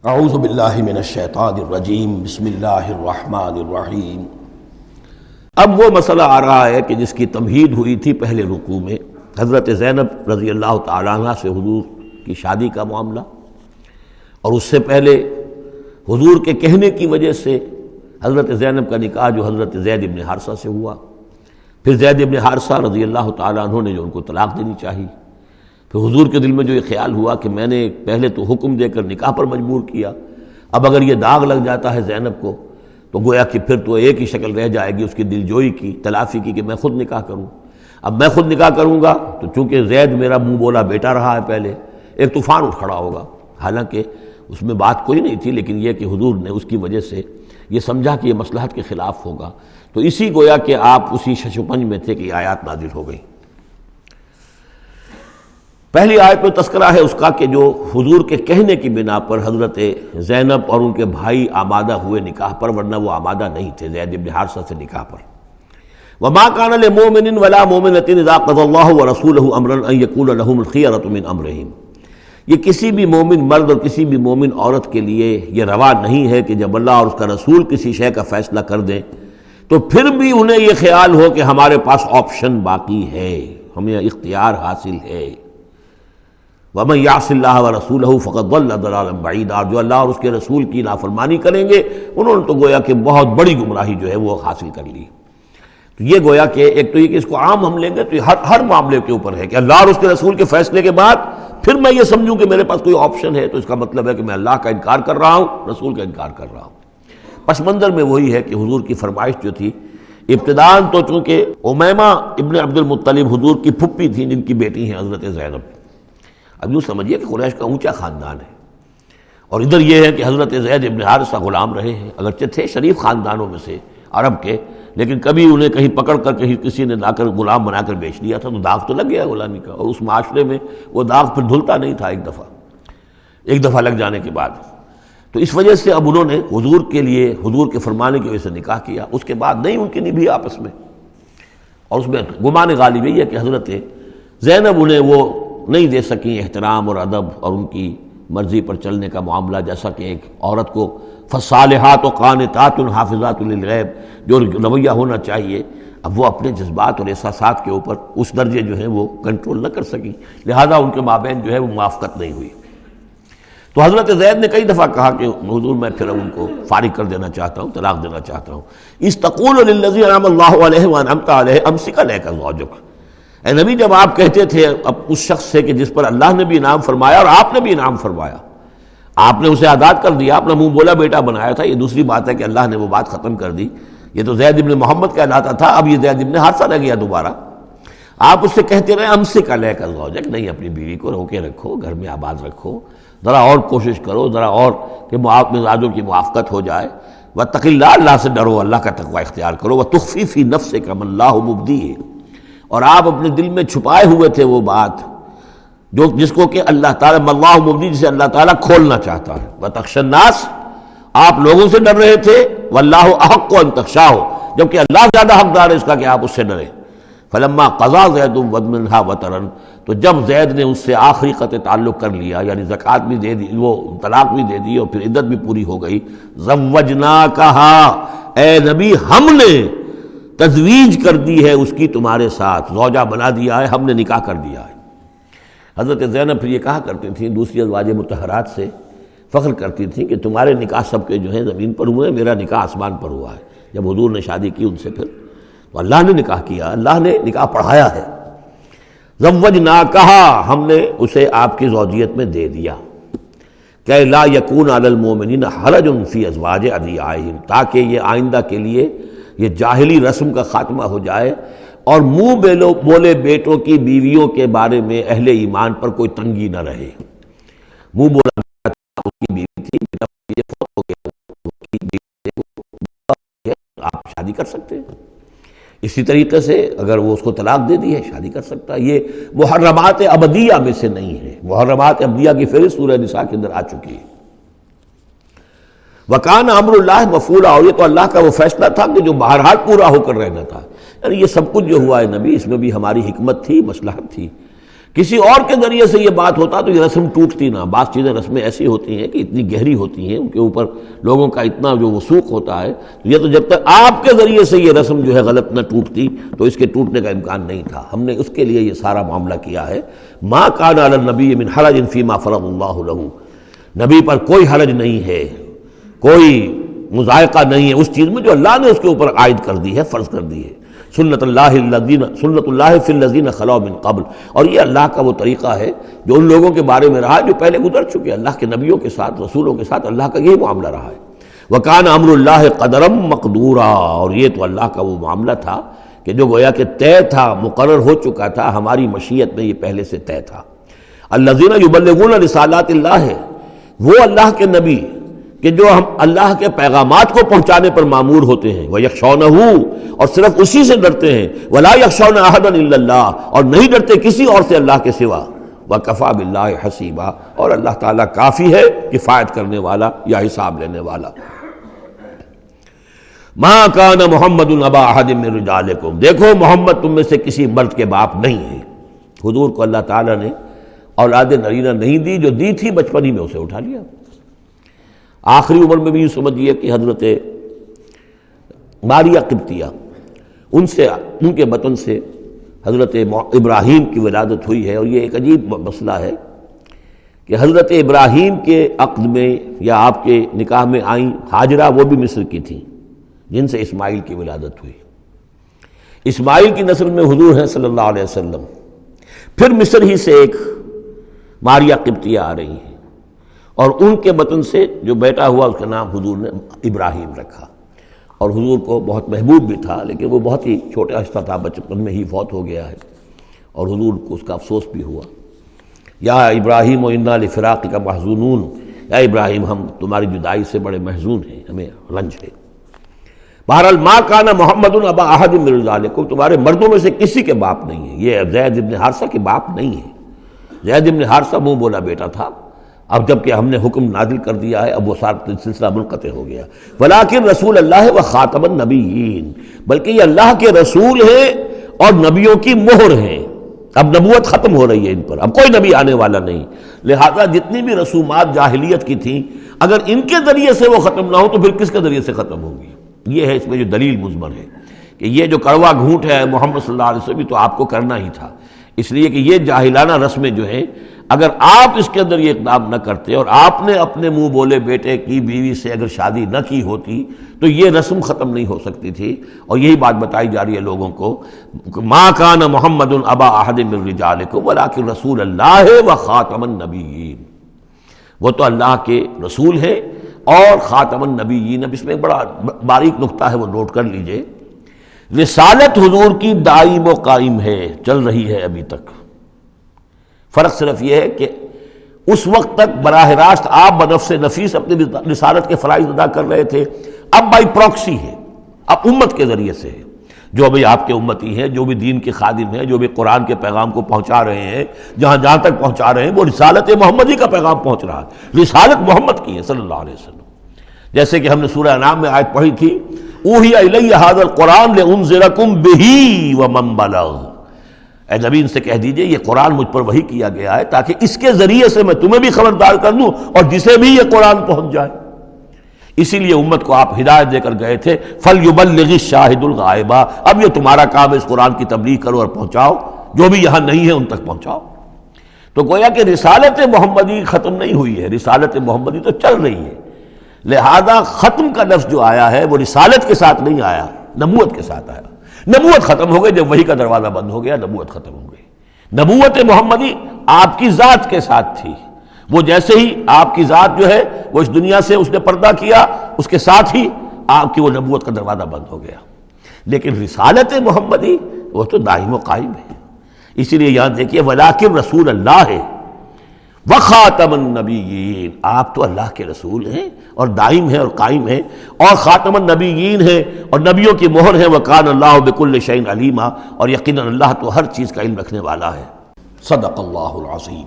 اعوذ باللہ من الشیطان الرجیم بسم اللہ الرحمن الرحیم۔ اب وہ مسئلہ آ رہا ہے کہ جس کی تمہید ہوئی تھی پہلے رکوع میں، حضرت زینب رضی اللہ تعالیٰ عنہ سے حضور کی شادی کا معاملہ، اور اس سے پہلے حضور کے کہنے کی وجہ سے حضرت زینب کا نکاح جو حضرت زید ابن حارثہ سے ہوا، پھر زید ابن حارثہ رضی اللہ تعالیٰ عنہ نے جو ان کو طلاق دینی چاہی، پھر حضور کے دل میں جو یہ خیال ہوا کہ میں نے پہلے تو حکم دے کر نکاح پر مجبور کیا، اب اگر یہ داغ لگ جاتا ہے زینب کو تو گویا کہ پھر تو ایک ہی شکل رہ جائے گی اس کی دل جوئی کی، تلافی کی، کہ میں خود نکاح کروں۔ اب میں خود نکاح کروں گا تو چونکہ زید میرا منہ بولا بیٹا رہا ہے پہلے، ایک طوفان اٹھ کھڑا ہوگا، حالانکہ اس میں بات کوئی نہیں تھی، لیکن یہ کہ حضور نے اس کی وجہ سے یہ سمجھا کہ یہ مصلحت کے خلاف ہوگا، تو اسی گویا کہ آپ اسی شش و پنج میں تھے کہ یہ آیات نازل ہو گئی۔ پہلی آیت میں تذکرہ ہے اس کا کہ جو حضور کے کہنے کی بنا پر حضرت زینب اور ان کے بھائی آمادہ ہوئے نکاح پر، ورنہ وہ آمادہ نہیں تھے زید بن حارثہ سے نکاح پر۔ وَمَا كَانَ لِمُؤْمِنٍ وَلَا مُؤْمِنَةٍ إِذَا قَضَى اللَّهُ وَرَسُولُهُ أَمْرًا أَن يَكُونَ لَهُمُ الْخِيَرَةُ مِنْ أَمْرِهِمْ، یہ کسی بھی مومن مرد اور کسی بھی مومن عورت کے لیے یہ روا نہیں ہے کہ جب اللہ اور اس کا رسول کسی شے کا فیصلہ کر دیں تو پھر بھی انہیں یہ خیال ہو کہ ہمارے پاس آپشن باقی ہے، ہمیں اختیار حاصل ہے۔ وَمَن يَعْصِ اللَّهَ وَرَسُولَهُ فَقَدْ ضَلَّ ضَلَالًا بَعِيدًا، جو اللہ اور اس کے رسول کی نافرمانی کریں گے انہوں نے تو گویا کہ بہت بڑی گمراہی جو ہے وہ حاصل کر لی۔ تو یہ گویا کہ ایک تو یہ کہ اس کو عام ہم لیں گے تو یہ ہر معاملے کے اوپر ہے کہ اللہ اور اس کے رسول کے فیصلے کے بعد پھر میں یہ سمجھوں کہ میرے پاس کوئی آپشن ہے، تو اس کا مطلب ہے کہ میں اللہ کا انکار کر رہا ہوں، رسول کا انکار کر رہا ہوں۔ پس منظر میں وہی ہے کہ حضور کی فرمائش جو تھی ابتداءً تو چونکہ امیمہ ابن عبد المطلب حضور کی پھپھی تھیں جن کی بیٹی ہیں حضرت زینب، اب یوں سمجھیے کہ قریش کا اونچا خاندان ہے، اور ادھر یہ ہے کہ حضرت زید ابن حارثہ غلام رہے ہیں، اگرچہ تھے شریف خاندانوں میں سے عرب کے، لیکن کبھی انہیں کہیں پکڑ کر کہیں کسی نے لا کر غلام بنا کر بیچ دیا تھا تو داغ تو لگ گیا غلامی کا، اور اس معاشرے میں وہ داغ پھر دھلتا نہیں تھا ایک دفعہ لگ جانے کے بعد۔ تو اس وجہ سے اب انہوں نے حضور کے لیے، حضور کے فرمانے کی وجہ سے نکاح کیا، اس کے بعد نہیں ان کی نبھی آپس میں، اور اس میں گمان غالب یہ ہے کہ حضرت زینب انہیں وہ نہیں دے سکیں احترام اور ادب اور ان کی مرضی پر چلنے کا معاملہ، جیسا کہ ایک عورت کو فالصالحات قانتات حافظات للغیب جو رویہ ہونا چاہیے، اب وہ اپنے جذبات اور احساسات کے اوپر اس درجے جو ہیں وہ کنٹرول نہ کر سکیں، لہذا ان کے مابین جو ہے وہ موافقت نہیں ہوئی۔ تو حضرت زید نے کئی دفعہ کہا کہ حضور میں پھر ان کو فارغ کر دینا چاہتا ہوں، طلاق دینا چاہتا ہوں۔ استقول للذی انعم اللہ علیہ وانعمت علیہ امسک علیک زوجک، اے نبی جب آپ کہتے تھے اب اس شخص سے کہ جس پر اللہ نے بھی انعام فرمایا اور آپ نے بھی انعام فرمایا، آپ نے اسے آزاد کر دیا، اپنا منہ بولا بیٹا بنایا تھا، یہ دوسری بات ہے کہ اللہ نے وہ بات ختم کر دی، یہ تو زید ابن محمد کہلاتا تھا، اب یہ زید ابن حارثہ رہ گیا دوبارہ۔ آپ اس سے کہتے رہے امسک علیک زوجک، نہیں اپنی بیوی کو روکے رکھو، گھر میں آباد رکھو، ذرا اور کوشش کرو، ذرا اور کہ مزاجوں کی موافقت ہو جائے، واتق اللہ، اللہ سے ڈرو، اللہ کا تقوی اختیار کرو، وتخفی فی نفسک ما اللہ مبدیہ، اور آپ اپنے دل میں چھپائے ہوئے تھے وہ بات جو جس کو کہ اللہ تعالیٰ اللہ مبدی، جسے اللہ تعالیٰ کھولنا چاہتا ہے۔ وتخشى الناس، آپ لوگوں سے ڈر رہے تھے، واللہ احق ان تخشاہ، جبکہ اللہ زیادہ حقدار ہے اس کا کہ آپ اس سے ڈریں۔ فلما قضى زید منها وطرا، تو جب زید نے اس سے آخری قطع تعلق کر لیا، یعنی زکوٰۃ بھی دے دی، وہ طلاق بھی دے دی اور پھر عدت بھی پوری ہو گئی، زوجناکہا، اے نبی ہم نے تزویج کر دی ہے اس کی تمہارے ساتھ، زوجہ بنا دیا ہے، ہم نے نکاح کر دیا ہے۔ حضرت زینب پھر یہ کہا کرتی تھیں دوسری ازواج مطہرات سے، فخر کرتی تھیں کہ تمہارے نکاح سب کے جو ہیں زمین پر ہوئے ہیں، میرا نکاح آسمان پر ہوا ہے۔ جب حضور نے شادی کی ان سے پھر تو اللہ نے نکاح کیا، اللہ نے نکاح پڑھایا ہے۔ زوجناکہا، ہم نے اسے آپ کی زوجیت میں دے دیا، کہ لا یکون علی المؤمنین حرج فی ازواج ادعیائہم، تاکہ یہ آئندہ کے لیے یہ جاہلی رسم کا خاتمہ ہو جائے اور منہ بولے بیٹوں کی بیویوں کے بارے میں اہل ایمان پر کوئی تنگی نہ رہے۔ منہ بولا بیٹا تھا، اس کی بیوی تھی، بیٹا یہ فوت ہو گیا، اس کی بیوی سے آپ شادی کر سکتے ہیں، اسی طریقے سے اگر وہ اس کو طلاق دے دی ہے شادی کر سکتا ہے۔ یہ محرمات ابدیہ میں سے نہیں ہے، محرمات ابدیہ کی فہرست سورہ نساء کے اندر آ چکی ہے۔ وَكَانَ أَمْرُ اللَّهِ مَفْعُولًا، اور یہ تو اللہ کا وہ فیصلہ تھا کہ جو بہرحال پورا ہو کر رہنا تھا۔ یعنی یہ سب کچھ جو ہوا ہے نبی، اس میں بھی ہماری حکمت تھی، مصلحت تھی کسی اور کے ذریعے سے یہ بات ہوتا تو یہ رسم ٹوٹتی نہ. بعض چیزیں رسمیں ایسی ہوتی ہیں کہ اتنی گہری ہوتی ہیں، ان کے اوپر لوگوں کا اتنا جو وثوق ہوتا ہے، یہ تو جب تک آپ کے ذریعے سے یہ رسم جو ہے غلط نہ ٹوٹتی تو اس کے ٹوٹنے کا امکان نہیں تھا. ہم نے اس کے لیے یہ سارا معاملہ کیا ہے. ما کان علی النبی من حرج فیما فرض اللہ لہ، نبی پر کوئی حرج نہیں ہے، کوئی مضائقہ نہیں ہے اس چیز میں جو اللہ نے اس کے اوپر عائد کر دی ہے، فرض کر دی ہے. سنت اللہ فی الذین خلو من قبل، اور یہ اللہ کا وہ طریقہ ہے جو ان لوگوں کے بارے میں رہا جو پہلے گزر چکے. اللہ کے نبیوں کے ساتھ، رسولوں کے ساتھ اللہ کا یہی معاملہ رہا ہے. وکان امر اللہ قدرا مقدورا، اور یہ تو اللہ کا وہ معاملہ تھا کہ جو گویا کہ طے تھا، مقرر ہو چکا تھا، ہماری مشیت میں یہ پہلے سے طے تھا. الذین یبلغون رسالات اللہ ہے وہ اللہ کے نبی کہ جو ہم اللہ کے پیغامات کو پہنچانے پر مامور ہوتے ہیں. وَيَخْشَوْنَهُ، اور صرف اسی سے ڈرتے ہیں. وَلَا يَخْشَوْنَ أَحَدًا إِلَّا اللَّهُ، اور نہیں ڈرتے کسی اور سے اللہ کے سوا. وَكَفَى بِاللَّهِ حَسِيبًا، اور اللہ تعالیٰ کافی ہے کفایت کرنے والا یا حساب لینے والا. مَا كَانَ مُحَمَّدٌ أَبَا أَحَدٍ مِّن رِجَالِكُمْ، دیکھو محمد تم میں سے کسی مرد کے باپ نہیں ہے. حضور کو اللہ تعالیٰ نے اولاد نرینہ نہیں دی، جو دی تھی بچپن ہی میں اسے اٹھا لیا. آخری عمر میں بھی یہ سمجھیے کہ حضرت ماریہ قبطیہ ان کے بطن سے حضرت ابراہیم کی ولادت ہوئی ہے. اور یہ ایک عجیب مسئلہ ہے کہ حضرت ابراہیم کے عقد میں یا آپ کے نکاح میں آئیں ہاجرہ، وہ بھی مصر کی تھیں جن سے اسماعیل کی ولادت ہوئی. اسماعیل کی نسل میں حضور ہیں صلی اللہ علیہ وسلم. پھر مصر ہی سے ایک ماریہ قبطیہ آ رہی ہیں، اور ان کے بطن سے جو بیٹا ہوا اس کا نام حضور نے ابراہیم رکھا. اور حضور کو بہت محبوب بھی تھا، لیکن وہ بہت ہی چھوٹا حصہ تھا، بچپن میں ہی فوت ہو گیا ہے، اور حضور کو اس کا افسوس بھی ہوا. یا ابراہیم و انا لفراقک محزونون، یا ابراہیم ہم تمہاری جدائی سے بڑے محزون ہیں، ہمیں رنج ہے. بہرحال ما کان محمد ابا احد من رجالکم، تمہارے مردوں میں سے کسی کے باپ نہیں ہے. یہ زید ابن حارثہ کے باپ نہیں ہے. زید ابن حارثہ منہ بولا بیٹا تھا. اب جب کہ ہم نے حکم نازل کر دیا ہے اب وہ سارا سلسلہ منقطع ہو گیا. ولیکن رسول اللہ و خاتم النبیین، بلکہ یہ اللہ کے رسول ہیں اور نبیوں کی مہر ہیں. اب نبوت ختم ہو رہی ہے ان پر، اب کوئی نبی آنے والا نہیں. لہذا جتنی بھی رسومات جاہلیت کی تھیں اگر ان کے ذریعے سے وہ ختم نہ ہو تو پھر کس کے ذریعے سے ختم ہوگی. یہ ہے اس میں جو دلیل مضمر ہے کہ یہ جو کڑوا گھونٹ ہے محمد صلی اللہ علیہ وسلم تو آپ کو کرنا ہی تھا. اس لیے کہ یہ جاہلانہ رسمیں جو ہیں اگر آپ اس کے اندر یہ اقدام نہ کرتے اور آپ نے اپنے منہ بولے بیٹے کی بیوی سے اگر شادی نہ کی ہوتی تو یہ رسم ختم نہیں ہو سکتی تھی. اور یہی بات بتائی جا رہی ہے لوگوں کو. ما کان محمد ابا احد من رجالکم ولکن رسول اللہ و خاتم النبیین، وہ تو اللہ کے رسول ہیں اور خاتم النبیین. اب اس میں ایک بڑا باریک نقطہ ہے، وہ نوٹ کر لیجئے. رسالت حضور کی دائم و قائم ہے، چل رہی ہے ابھی تک. فرق صرف یہ ہے کہ اس وقت تک براہ راست آپ بنفس نفیس اپنی رسالت کے فرائض ادا کر رہے تھے، اب بائی پروکسی ہے، اب امت کے ذریعے سے ہے. جو بھی آپ کے امتی ہیں، جو بھی دین کے خادم ہیں، جو بھی قرآن کے پیغام کو پہنچا رہے ہیں، جہاں جہاں تک پہنچا رہے ہیں وہ رسالت محمدی کا پیغام پہنچ رہا ہے. رسالت محمد کی ہے صلی اللہ علیہ وسلم. جیسے کہ ہم نے سورہ انعام میں آیت پڑھی تھی، اوحی الی ھذا القرآن لانذرکم بہ ومن بلغ، اے نبی ان سے کہہ دیجئے یہ قرآن مجھ پر وحی کیا گیا ہے تاکہ اس کے ذریعے سے میں تمہیں بھی خبردار کر دوں اور جسے بھی یہ قرآن پہنچ جائے. اسی لیے امت کو آپ ہدایت دے کر گئے تھے، فَلْيُبَلِّغِ الشَّاهِدُ الْغَائِبَ، اب یہ تمہارا کام ہے اس قرآن کی تبلیغ کرو اور پہنچاؤ، جو بھی یہاں نہیں ہے ان تک پہنچاؤ. تو گویا کہ رسالت محمدی ختم نہیں ہوئی ہے، رسالت محمدی تو چل رہی ہے. لہذا ختم کا لفظ جو آیا ہے وہ رسالت کے ساتھ نہیں آیا، نبوت کے ساتھ آیا. نبوت ختم ہو گئی جب وحی کا دروازہ بند ہو گیا، نبوت ختم ہو گئی. نبوت محمدی آپ کی ذات کے ساتھ تھی. وہ جیسے ہی آپ کی ذات جو ہے وہ اس دنیا سے اس نے پردہ کیا، اس کے ساتھ ہی آپ کی وہ نبوت کا دروازہ بند ہو گیا. لیکن رسالت محمدی وہ تو دائم و قائم ہے. اسی لیے یہاں دیکھیے ولیکن رسول اللہ ہے وخاتم النبیین، آپ تو اللہ کے رسول ہیں اور دائم ہیں اور قائم ہیں اور خاتم النبیین ہیں اور نبیوں کی مہر ہیں. وکان اللہ بکل شیء علیما، اور یقیناً اللہ تو ہر چیز کا علم رکھنے والا ہے. صدق اللہ العظیم.